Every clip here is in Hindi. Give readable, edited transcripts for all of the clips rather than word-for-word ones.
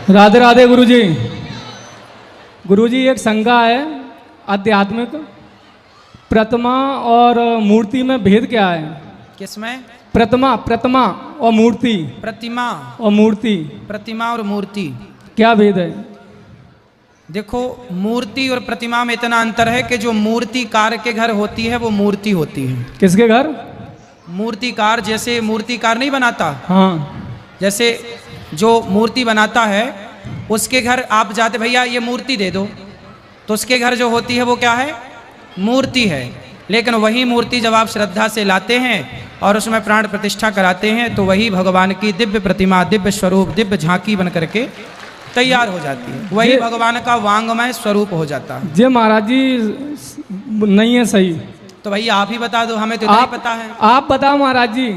राधे राधे गुरुजी। गुरुजी एक शंका है आध्यात्मिक, प्रतिमा और मूर्ति में भेद क्या है? किसमें? प्रतिमा प्रतिमा और मूर्ति। प्रतिमा और मूर्ति, प्रतिमा और मूर्ति क्या भेद है? देखो, मूर्ति और प्रतिमा में इतना अंतर है कि जो मूर्तिकार के घर होती है वो मूर्ति होती है। किसके घर? मूर्तिकार, जैसे मूर्तिकार नहीं बनाता, हाँ, जैसे जो मूर्ति बनाता है उसके घर आप जाते, भैया ये मूर्ति दे दो, तो उसके घर जो होती है वो क्या है? मूर्ति है। लेकिन वही मूर्ति जब आप श्रद्धा से लाते हैं और उसमें प्राण प्रतिष्ठा कराते हैं तो वही भगवान की दिव्य प्रतिमा, दिव्य स्वरूप, दिव्य झांकी बन करके तैयार हो जाती है। वही भगवान का वांगमय स्वरूप हो जाता है। जी महाराज जी नहीं है सही, तो भैया आप ही बता दो, हमें तो इतना ही पता है। आप बताओ महाराज जी,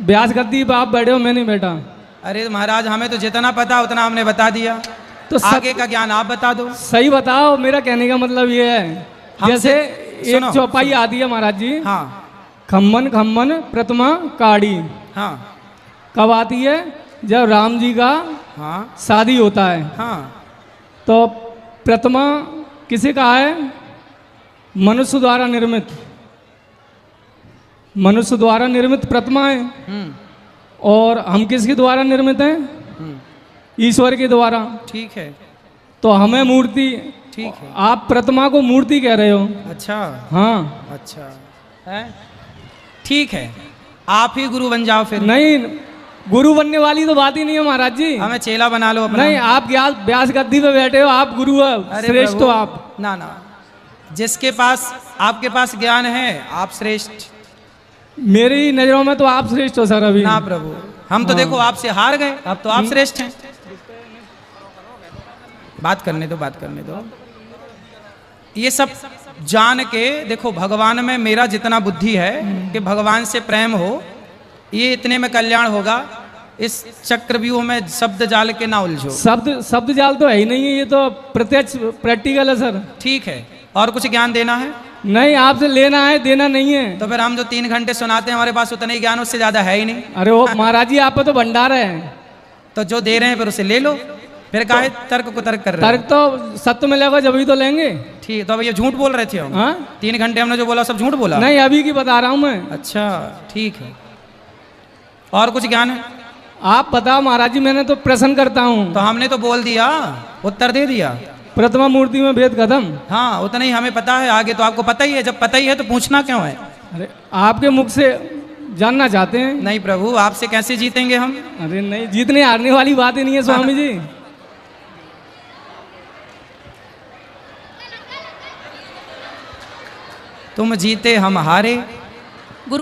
ब्यास गद्दी पे आप बैठे हो, मैं नहीं बैठा। अरे महाराज, हमें तो जितना पता उतना हमने बता दिया, तो आगे का ज्ञान आप बता दो। सही बताओ, मेरा कहने का मतलब ये है, जैसे एक चौपाई आती है महाराज जी, हाँ खम्मन खम्मन प्रतिमा काड़ी, हाँ कब आती है? जब राम जी का हाँ शादी होता है। हाँ। तो प्रतिमा किसे कहा है? मनुष्य द्वारा निर्मित, मनुष्य द्वारा निर्मित प्रतिमा है। और हम किसके द्वारा निर्मित हैं? ईश्वर के द्वारा। ठीक है, तो हमें मूर्ति, ठीक है। आप प्रतिमा को मूर्ति कह रहे हो। अच्छा हाँ, अच्छा है, ठीक है, आप ही गुरु बन जाओ फिर। नहीं, गुरु बनने वाली तो बात ही नहीं है महाराज जी। हमें चेला बना लो अपना। नहीं, आप व्यास गद्दी पे बैठे हो, आप गुरु हो, श्रेष्ठ हो आप। ना ना, जिसके पास आपके पास ज्ञान है आप श्रेष्ठ। मेरी नजरों में तो आप श्रेष्ठ हो सर अभी। ना प्रभु, हम तो देखो आपसे हार गए, अब तो आप श्रेष्ठ हैं। बात करने दो, बात करने दो। ये सब जान के देखो, भगवान में मेरा जितना बुद्धि है कि भगवान से प्रेम हो, ये इतने में कल्याण होगा। इस चक्रव्यूह में शब्द जाल के ना उलझो। शब्द जाल तो है ही नहीं है, ये तो प्रत्यक्ष प्रैक्टिकल है सर। ठीक है, और कुछ ज्ञान देना है? नहीं, आपसे लेना है, देना नहीं है। तो फिर हम जो 3 घंटे सुनाते हैं हमारे पास उतना ही ज्ञान, उससे ज्यादा है ही नहीं। अरे वो महाराज जी, आप पे तो भंडार है। तो जो दे रहे हैं फिर उसे ले लो, फिर काहे तर्क को तर्क कर रहे तर्क तो सत्य मिलेगा जब ही तो लेंगे। ठीक, तो अब ये झूठ बोल रहे थे हम। हाँ? 3 घंटे हमने जो बोला सब झूठ बोला? नहीं, अभी की बता रहा हूँ मैं। अच्छा ठीक है, और कुछ ज्ञान है? आप बताओ महाराज जी, मैंने तो प्रश्न करता हूँ। तो हमने तो बोल दिया, उत्तर दे दिया। प्रतिमा मूर्ति में भेद खत्म। हाँ, उतना ही हमें पता है, आगे तो आपको पता ही है। जब पता ही है तो पूछना क्यों है? अरे आपके मुख से जानना चाहते हैं। नहीं प्रभु, आपसे कैसे जीतेंगे हम? अरे नहीं, जीतने हारने वाली बात ही नहीं है स्वामी जी। तुम जीते हम हारे,